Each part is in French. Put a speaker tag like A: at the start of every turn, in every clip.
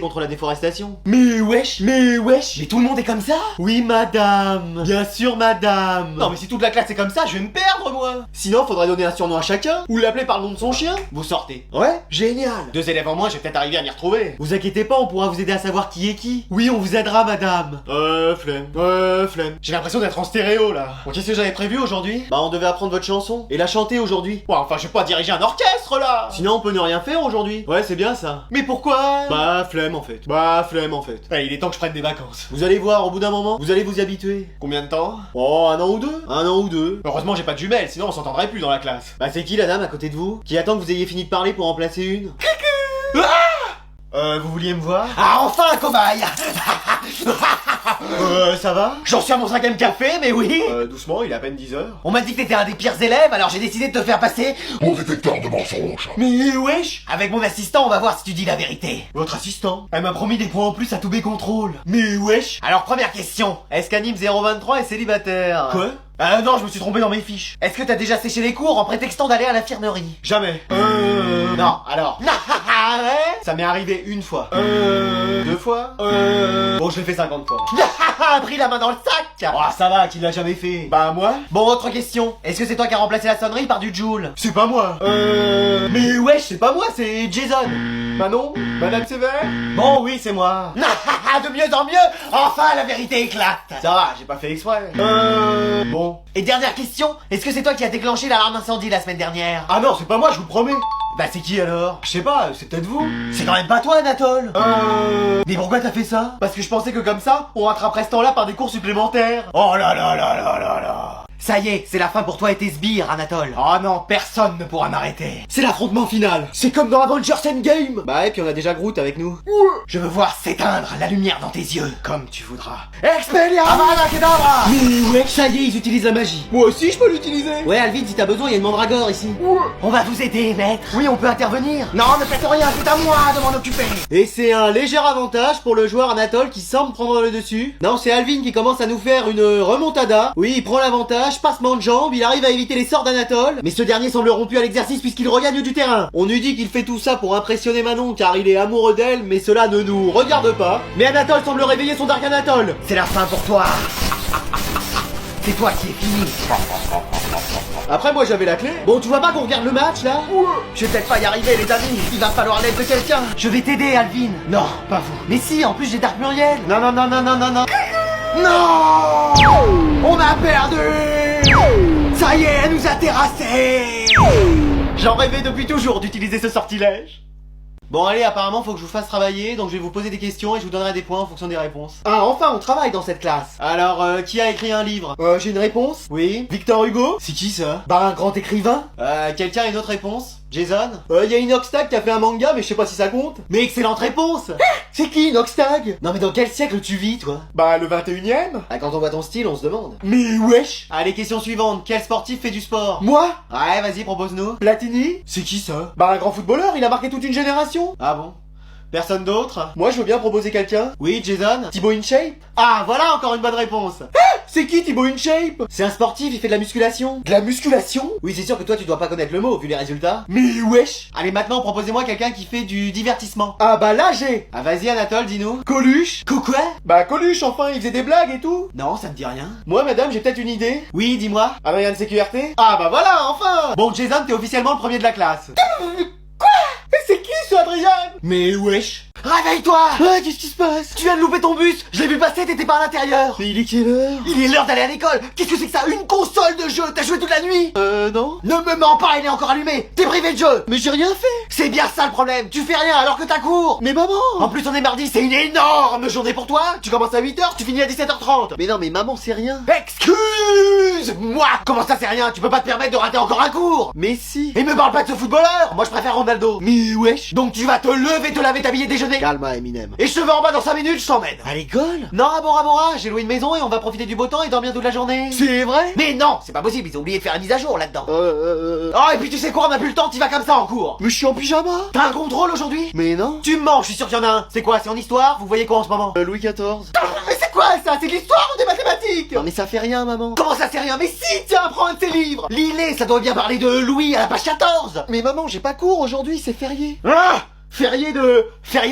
A: contre la déforestation.
B: Mais wesh, mais tout le monde est comme ça?
A: Oui madame, bien sûr madame.
B: Non mais si toute la classe est comme ça, je vais me perdre moi.
A: Sinon faudrait donner un surnom à chacun, ou l'appeler par le nom de son chien.
B: Vous sortez.
A: Ouais, génial.
B: 2 élèves en moins, je vais peut-être arriver à m'y retrouver.
A: Vous inquiétez pas, on pourra vous aider à savoir qui est qui. Oui, on vous aidera madame. Flemme.
B: J'ai l'impression d'être en stéréo là. Bon, qu'est-ce que j'avais prévu aujourd'hui?
A: Bah on devait apprendre votre chanson, et la chanter aujourd'hui.
B: Ouais, enfin je vais pas diriger un orchestre là.
A: Sinon on peut ne rien faire aujourd'hui. Ouais, c'est bien ça.
B: Mais pourquoi?
A: Bah flemme en fait.
B: Ouais, il est temps que je prenne des vacances.
A: Vous allez voir, au bout d'un moment, vous allez vous y habituer.
B: Combien de temps?
A: Oh, un an ou deux.
B: Heureusement j'ai pas de jumelles, sinon on s'entendrait plus dans la classe.
A: Bah c'est qui la dame à côté de vous, qui attend que vous ayez fini de parler pour en placer une? Vous vouliez me voir?
B: Ah enfin cobaye.
A: Ça va?
B: J'en suis à mon 5ème café, mais oui.
A: Doucement, il est à peine 10h.
B: On m'a dit que t'étais un des pires élèves, alors j'ai décidé de te faire passer.
C: Mon détecteur de mensonges.
B: Mais wesh. Avec mon assistant, on va voir si tu dis la vérité.
A: Votre assistant?
B: Elle m'a promis des points en plus à tous mes contrôles.
A: Mais wesh!
B: Alors première question.
A: Est-ce qu'Anime 023 est célibataire?
B: Quoi? Non, je me suis trompé dans mes fiches. Est-ce que t'as déjà séché les cours en prétextant d'aller à l'infirmerie?
A: Jamais.
B: Non, alors.
A: Ouais? Ça m'est arrivé une fois. 2 fois? Bon, je l'ai fait 50 fois.
B: Pris la main dans le sac.
A: Oh, ça va, qui l'a jamais fait?
B: Bah moi. Bon, autre question. Est-ce que c'est toi qui as remplacé la sonnerie par du Joule?
A: C'est pas moi.
B: Mais wesh, c'est pas moi, c'est Jason.
A: Manon? Madame Sévère?
B: Bon, oui, c'est moi. De mieux en mieux. Enfin, la vérité éclate.
A: Ça va, j'ai pas fait exprès. Bon.
B: Et dernière question. Est-ce que c'est toi qui as déclenché l'alarme incendie la semaine dernière?
A: Ah non, c'est pas moi, je vous le promets.
B: Bah c'est qui alors?
A: Je sais pas, c'est peut-être vous.
B: C'est quand même pas toi, Anatole. Mais pourquoi t'as fait ça?
A: Parce que je pensais que comme ça, on rattraperait ce temps-là par des cours supplémentaires.
B: Oh là là là là là là. Ça y est, c'est la fin pour toi et tes sbires, Anatole. Oh non, personne ne pourra m'arrêter.
A: C'est l'affrontement final.
B: C'est comme dans Avengers Endgame.
A: Bah et puis on a déjà Groot avec nous.
B: Je veux voir s'éteindre la lumière dans tes yeux.
A: Comme tu voudras.
B: Expelliarmus Avada Kedavra.
A: Mais ouais, ça y est, ils utilisent la magie.
B: Moi aussi je peux l'utiliser.
A: Ouais, Alvin, si t'as besoin, il y a une mandragore ici.
B: On va vous aider, maître. Oui, on peut intervenir. Non, ne faites rien, c'est à moi de m'en occuper.
A: Et c'est un léger avantage pour le joueur Anatole qui semble prendre le dessus. Non, c'est Alvin qui commence à nous faire une remontada. Oui, il prend l'avantage, passement de jambes, il arrive à éviter les sorts d'Anatole. Mais ce dernier semble rompu à l'exercice puisqu'il regagne du terrain. On nous dit qu'il fait tout ça pour impressionner Manon car il est amoureux d'elle, mais cela ne nous regarde pas. Mais Anatole semble réveiller son Dark Anatole.
B: C'est la fin pour toi. C'est toi qui es fini.
A: Après moi j'avais la clé. Bon, tu vois pas qu'on regarde le match là?
B: Je vais peut-être pas y arriver les amis. Il va falloir l'aide de quelqu'un. Je vais t'aider Alvin. Non, pas vous. Mais si, en plus j'ai Dark Muriel.
A: Non.
B: Non. On a perdu. Ça y est, elle nous a terrassés.
A: J'en rêvais depuis toujours d'utiliser ce sortilège. Bon allez, apparemment faut que je vous fasse travailler, donc je vais vous poser des questions et je vous donnerai des points en fonction des réponses. Ah enfin, on travaille dans cette classe. Alors, qui a écrit un livre? J'ai une réponse. Oui. Victor Hugo? C'est qui ça?
B: Bah un grand écrivain.
A: Quelqu'un a une autre réponse? Jason? Y a Inoxtag qui a fait un manga, mais je sais pas si ça compte.
B: Mais excellente réponse.
A: C'est qui Inoxtag?
B: Non mais dans quel siècle tu vis toi?
A: Bah le 21ème. Ah, quand on voit ton style, on se demande.
B: Mais wesh.
A: Allez, question suivante. Quel sportif fait du sport?
B: Moi?
A: Ouais, vas-y, propose-nous.
B: Platini?
A: C'est qui ça?
B: Bah un grand footballeur, il a marqué toute une génération.
A: Ah bon? Personne d'autre? Moi je veux bien proposer quelqu'un. Oui, Jason?
B: Thibaut InShape?
A: Ah, voilà encore une bonne réponse.
B: C'est qui Thibaut InShape?
A: C'est un sportif, il fait de la musculation.
B: De la musculation?
A: Oui, c'est sûr que toi tu dois pas connaître le mot vu les résultats.
B: Mais wesh.
A: Allez, maintenant proposez-moi quelqu'un qui fait du divertissement.
B: Ah bah là j'ai.
A: Ah vas-y Anatole, dis-nous.
B: Coluche.
A: Quoi?
B: Bah Coluche, enfin, il faisait des blagues et tout.
A: Non, ça me dit rien.
B: Moi madame, j'ai peut-être une idée.
A: Oui, dis-moi.
B: Adrien de CQRT?
A: Ah bah voilà, enfin. Bon, Jason, t'es officiellement le premier de la classe.
B: Mais c'est qui ce Adrien?
A: Mais wesh.
B: Réveille-toi.
A: Ah, qu'est-ce qui se passe?
B: Tu viens de louper ton bus. Je l'ai vu passer, t'étais pas à l'intérieur.
A: Mais il est quelle heure?
B: Il est l'heure d'aller à l'école. Qu'est-ce que c'est que ça? Une console de jeu. T'as joué toute la nuit?
A: Non.
B: Ne me mens pas, il est encore allumé. T'es privé de jeu.
A: Mais j'ai rien fait.
B: C'est bien ça le problème. Tu fais rien alors que t'as cours.
A: Mais maman.
B: En plus on est mardi, c'est une énorme journée pour toi. Tu commences à 8h, tu finis à 17h30.
A: Mais non, mais maman, c'est rien.
B: Excuse-moi. Comment ça c'est rien? Tu peux pas te permettre de rater encore un cours.
A: Mais si.
B: Et me parle pas de ce footballeur. Moi je préfère Ronaldo.
A: Mais wesh.
B: Donc tu vas te lever, te laver, t'habiller, déjeuner.
A: Calme-toi, Eminem.
B: Et je te veux en bas dans 5 minutes, je t'emmène.
A: À l'école?
B: Non, à Bora Bora, j'ai loué une maison et on va profiter du beau temps et dormir toute la journée.
A: C'est vrai?
B: Mais non, c'est pas possible, ils ont oublié de faire la mise à jour là-dedans. Oh, et puis tu sais quoi, on a plus le temps, t'y vas comme ça en cours.
A: Mais je suis en pyjama.
B: T'as un contrôle aujourd'hui?
A: Mais non.
B: Tu me mens, je suis sûr qu'il y en a un. C'est quoi, c'est en histoire? Vous voyez quoi en ce moment?
A: Louis XIV.
B: Mais c'est quoi ça? C'est de l'histoire ou des mathématiques?
A: Non mais ça fait rien, maman.
B: Comment ça c'est rien? Mais si, tiens, prends un de tes livres. Lis-les, ça doit bien parler de Louis à la page 14.
A: Mais maman, j'ai pas cours aujourd'hui, c'est férié.
B: Ah! Férié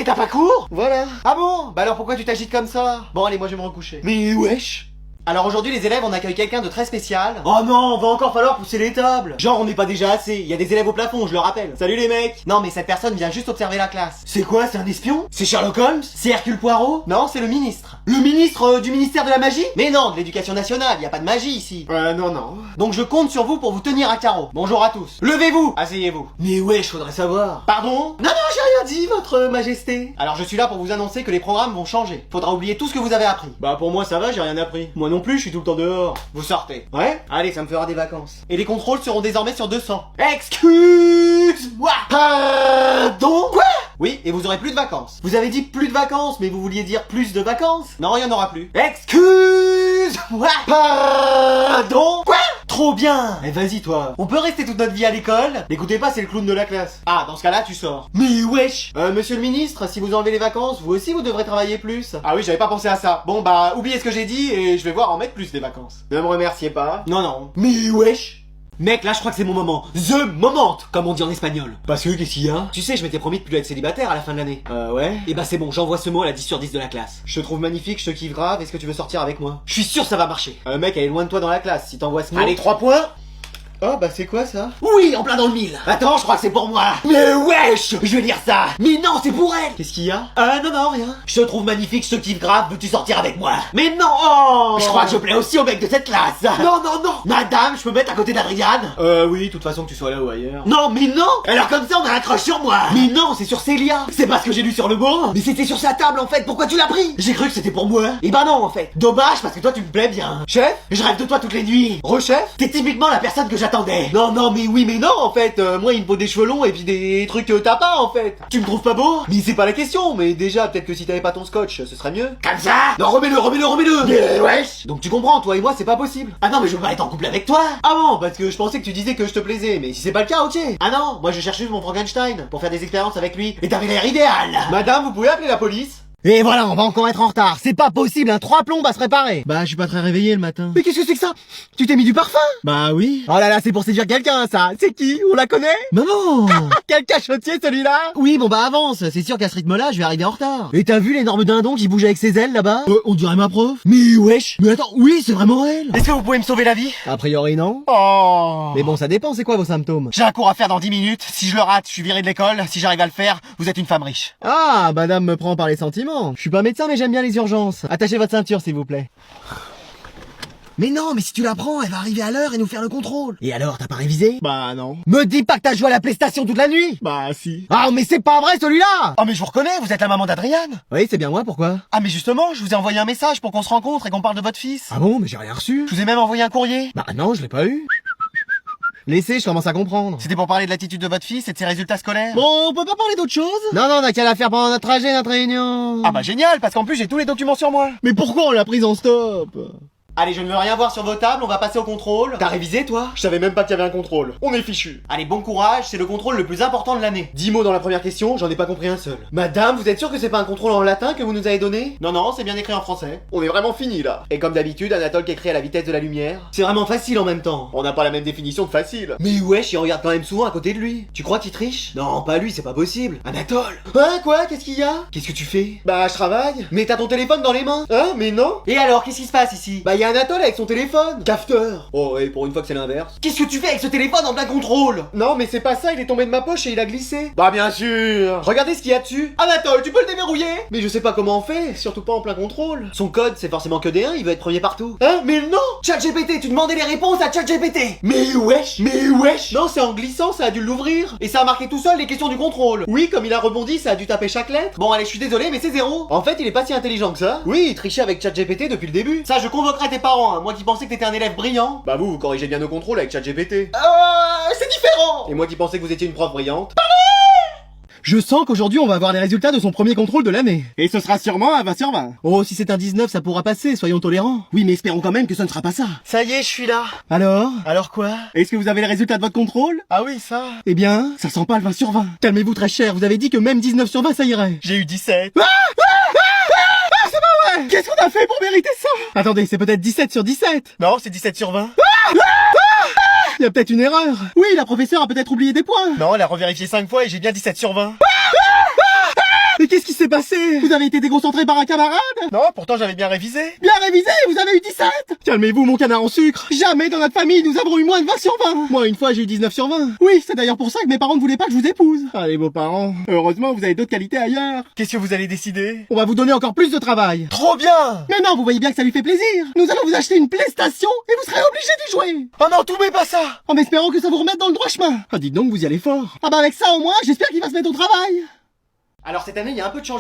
B: t'as pas cours?
A: Voilà.
B: Ah bon? Bah alors pourquoi tu t'agites comme ça? Bon allez, moi je vais me recoucher.
A: Mais wesh.
B: Alors aujourd'hui les élèves, on accueille quelqu'un de très spécial.
A: Oh non, va encore falloir pousser les tables. Genre on n'est pas déjà assez, il y a des élèves au plafond, je le rappelle. Salut les mecs.
B: Non mais cette personne vient juste observer la classe.
A: C'est quoi, c'est un espion? C'est Sherlock Holmes? C'est Hercule Poirot?
B: Non, c'est le ministre.
A: Le ministre du ministère de la magie?
B: Mais non, de l'éducation nationale, y a pas de magie ici.
A: Non.
B: Donc je compte sur vous pour vous tenir à carreau. Bonjour à tous. Levez-vous, asseyez-vous.
A: Mais wesh, faudrait savoir.
B: Pardon?
A: Non, j'ai rien dit, votre majesté.
B: Alors je suis là pour vous annoncer que les programmes vont changer. Faudra oublier tout ce que vous avez appris.
A: Bah pour moi ça va, j'ai rien appris. Moi non plus, je suis tout le temps dehors.
B: Vous sortez.
A: Ouais?
B: Allez, ça me fera des vacances. Et les contrôles seront désormais sur 200.
A: Excuse-moi. Pardon? Quoi?
B: Oui, et vous aurez plus de vacances.
A: Vous avez dit plus de vacances, mais vous vouliez dire plus de vacances?
B: Non, il y en aura plus.
A: Excuse-moi. Pardon? Quoi? Trop bien. Eh vas-y toi.
B: On peut rester toute notre vie à l'école?
A: N'écoutez pas, c'est le clown de la classe.
B: Ah, dans ce cas-là, tu sors.
A: Mais wesh.
B: Monsieur le ministre, si vous enlevez les vacances, vous aussi vous devrez travailler plus. Ah oui, j'avais pas pensé à ça. Bon bah, oubliez ce que j'ai dit et je vais voir en mettre plus des vacances.
A: Ne me remerciez pas.
B: Non.
A: Mais wesh. Mec, là je crois que c'est mon moment. The moment, comme on dit en espagnol. Parce que qu'est-ce qu'il y a?
B: Tu sais, je m'étais promis de plus être célibataire à la fin de l'année.
A: Ouais.
B: Et bah c'est bon, j'envoie ce mot à la 10 sur 10 de la classe. Je te trouve magnifique, je te kiffe grave, est-ce que tu veux sortir avec moi? Je suis sûr ça va marcher. Mec, elle est loin de toi dans la classe, si t'envoies ce mot...
A: Allez, 3 points.
B: Oh bah c'est quoi ça?
A: Oui, en plein dans le mille.
B: Attends, je crois que c'est pour moi.
A: Mais wesh, je vais lire ça. Mais non, c'est pour elle.
B: Qu'est-ce qu'il y a?
A: Non, rien. Je te trouve magnifique, je te kiffe grave, veux-tu sortir avec moi?
B: Mais non, oh.
A: Je crois que je plais aussi au mec de cette classe.
B: Non.
A: Madame, je peux mettre à côté d'Adriane?
B: Oui, de toute façon que tu sois là ou ailleurs.
A: Non, mais non. Alors comme ça, on a un crush sur moi.
B: Mais non, c'est sur Célia.
A: C'est parce que j'ai lu sur le mot. Mais c'était sur sa table en fait, pourquoi tu l'as pris? J'ai cru que c'était pour moi.
B: Et bah non en fait.
A: Dommage parce que toi tu me plais bien.
B: Chef?
A: Je rêve de toi toutes les nuits.
B: Rechef?
A: T'es typiquement la personne que j'attendais.
B: Non, mais oui, mais non en fait. Moi il me faut des cheveux longs et puis des trucs que t'as pas en fait.
A: Tu me trouves pas beau?
B: Mais c'est pas la question, mais déjà peut-être que si t'avais pas ton scotch, ce serait mieux.
A: Comme ça? Non, remets-le. Mais wesh.
B: Donc tu comprends, toi et moi c'est pas possible.
A: Ah non, mais je veux pas être en couple avec toi.
B: Ah bon, parce que je pensais que tu disais que je te plaisais, mais si c'est pas le cas, ok. Ah non, moi je cherche juste mon Frankenstein pour faire des expériences avec lui.
A: Et t'avais l'air idéal.
B: Madame, vous pouvez appeler la police?
A: Et voilà, on va encore être en retard. C'est pas possible, 3 plombes à se réparer.
B: Bah, je suis pas très réveillé le matin.
A: Mais qu'est-ce que c'est que ça? Tu t'es mis du parfum?
B: Bah oui.
A: Oh là là, c'est pour séduire quelqu'un, ça. C'est qui? On la connaît?
B: Maman.
A: Quel cachotier, celui-là?
B: Oui, bon bah avance. C'est sûr qu'à ce rythme-là, je vais arriver en retard.
A: Et t'as vu l'énorme dindon qui bouge avec ses ailes, là-bas?
B: On dirait ma prof.
A: Mais wesh.
B: Mais attends, oui, c'est vraiment elle.
A: Est-ce que vous pouvez me sauver la vie?
B: A priori, non.
A: Oh.
B: Mais bon, ça dépend, c'est quoi vos symptômes?
A: J'ai un cours à faire dans 10 minutes. Si je le rate, je suis viré de l'école. Si j'arrive à le faire, vous êtes une femme riche.
B: Ah, madame me prend par les sentiments. Je suis pas médecin, mais j'aime bien les urgences. Attachez votre ceinture, s'il vous plaît.
A: Mais non, mais si tu la prends, elle va arriver à l'heure et nous faire le contrôle.
B: Et alors, t'as pas révisé?
A: Bah non. Me dis pas que t'as joué à la PlayStation toute la nuit.
B: Bah si.
A: Ah mais c'est pas vrai celui-là. Oh mais je vous reconnais, vous êtes la maman d'Adriane.
B: Oui, c'est bien moi, pourquoi?
A: Ah mais justement, je vous ai envoyé un message pour qu'on se rencontre et qu'on parle de votre fils.
B: Ah bon, mais j'ai rien reçu.
A: Je vous ai même envoyé un courrier.
B: Bah non, je l'ai pas eu. Laissez, je commence à comprendre.
A: C'était pour parler de l'attitude de votre fils et de ses résultats scolaires.
B: Bon, on peut pas parler d'autre chose? Non, on a qu'à la faire pendant notre trajet, notre réunion.
A: Ah bah génial, parce qu'en plus j'ai tous les documents sur moi.
B: Mais pourquoi on l'a prise en stop?
A: Allez, je ne veux rien voir sur vos tables, on va passer au contrôle.
B: T'as révisé, toi?
A: Je savais même pas qu'il y avait un contrôle. On est fichu. Allez, bon courage, c'est le contrôle le plus important de l'année.
B: 10 mots dans la première question, j'en ai pas compris un seul. Madame, vous êtes sûr que c'est pas un contrôle en latin que vous nous avez donné?
A: Non, c'est bien écrit en français.
B: On est vraiment fini là. Et comme d'habitude, Anatole qui écrit à la vitesse de la lumière.
A: C'est vraiment facile en même temps.
B: On n'a pas la même définition de facile.
A: Mais wesh, il regarde quand même souvent à côté de lui. Tu crois qu'il triche?
B: Non, pas lui, c'est pas possible.
A: Anatole.
B: Hein, quoi? Qu'est-ce qu'il y a?
A: Qu'est-ce que tu fais?
B: Bah, je travaille.
A: Mais t'as ton téléphone dans les mains.
B: Hein? Mais non.
A: Et alors, qu'est-ce qui se passe ici?
B: Bah, y a Anatole avec son téléphone. Cafeteur.
A: Oh, et pour une fois que c'est l'inverse.
B: Qu'est-ce que tu fais avec ce téléphone en plein contrôle? Non, mais c'est pas ça, il est tombé de ma poche et il a glissé.
A: Bah, bien sûr.
B: Regardez ce qu'il y a dessus.
A: Anatole, tu peux le déverrouiller?
B: Mais je sais pas comment on fait, surtout pas en plein contrôle.
A: Son code, c'est forcément que des 1, il veut être premier partout.
B: Hein? Mais non!
A: ChatGPT, tu demandais les réponses à ChatGPT.
B: Mais wesh!
A: Non, c'est en glissant, ça a dû l'ouvrir. Et ça a marqué tout seul les questions du contrôle.
B: Oui, comme il a rebondi, ça a dû taper chaque lettre.
A: Bon, allez, je suis désolé, mais c'est 0.
B: En fait, il est pas si intelligent que ça.
A: Oui, il trichait avec ChatGPT depuis le début. Ça, je convoquerai tes parents, hein. Moi qui pensais que t'étais un élève brillant.
B: Bah vous corrigez bien nos contrôles avec ChatGPT.
A: C'est différent.
B: Et moi qui pensais que vous étiez une prof brillante.
A: Je sens qu'aujourd'hui on va avoir les résultats de son premier contrôle de l'année.
B: Et ce sera sûrement un 20 sur 20.
A: Oh, si c'est un 19, ça pourra passer, soyons tolérants. Oui, mais espérons quand même que ce ne sera pas ça.
B: Ça y est, je suis là.
A: Alors?
B: Alors quoi?
A: Est-ce que vous avez les résultats de votre contrôle?
B: Ah oui, ça.
A: Eh bien, ça sent pas le 20 sur 20. Calmez-vous très cher, vous avez dit que même 19 sur 20 ça irait.
B: J'ai eu 17.
A: C'est pas vrai! Qu'est-ce qu'on a fait pour mériter ça? Attendez, c'est peut-être 17 sur 17.
B: Non, c'est 17 sur 20.
A: Il y a peut-être une erreur. Oui, la professeure a peut-être oublié des points.
B: Non, elle a revérifié 5 fois et j'ai bien 17 sur 20. Mais qu'est-ce qui s'est passé?
A: Vous avez été déconcentré par un camarade?
B: Non, pourtant j'avais bien révisé.
A: Bien révisé, vous avez eu 17!
B: Calmez-vous, mon canard en sucre.
A: Jamais dans notre famille nous avons eu moins de 20 sur 20!
B: Moi, une fois, j'ai eu 19 sur 20.
A: Oui, c'est d'ailleurs pour ça que mes parents ne voulaient pas que je vous épouse.
B: Ah, les beaux-parents.
A: Heureusement, vous avez d'autres qualités ailleurs.
B: Qu'est-ce que vous allez décider?
A: On va vous donner encore plus de travail.
B: Trop bien!
A: Mais non, vous voyez bien que ça lui fait plaisir. Nous allons vous acheter une PlayStation et vous serez obligé d'y jouer.
B: Oh non, tout met pas ça!
A: En espérant que ça vous remette dans le droit chemin.
B: Ah, dites donc, vous y allez fort.
A: Ah bah avec ça au moins, j'espère qu'il va se mettre au travail.
B: Alors cette année, il y a un peu de changement.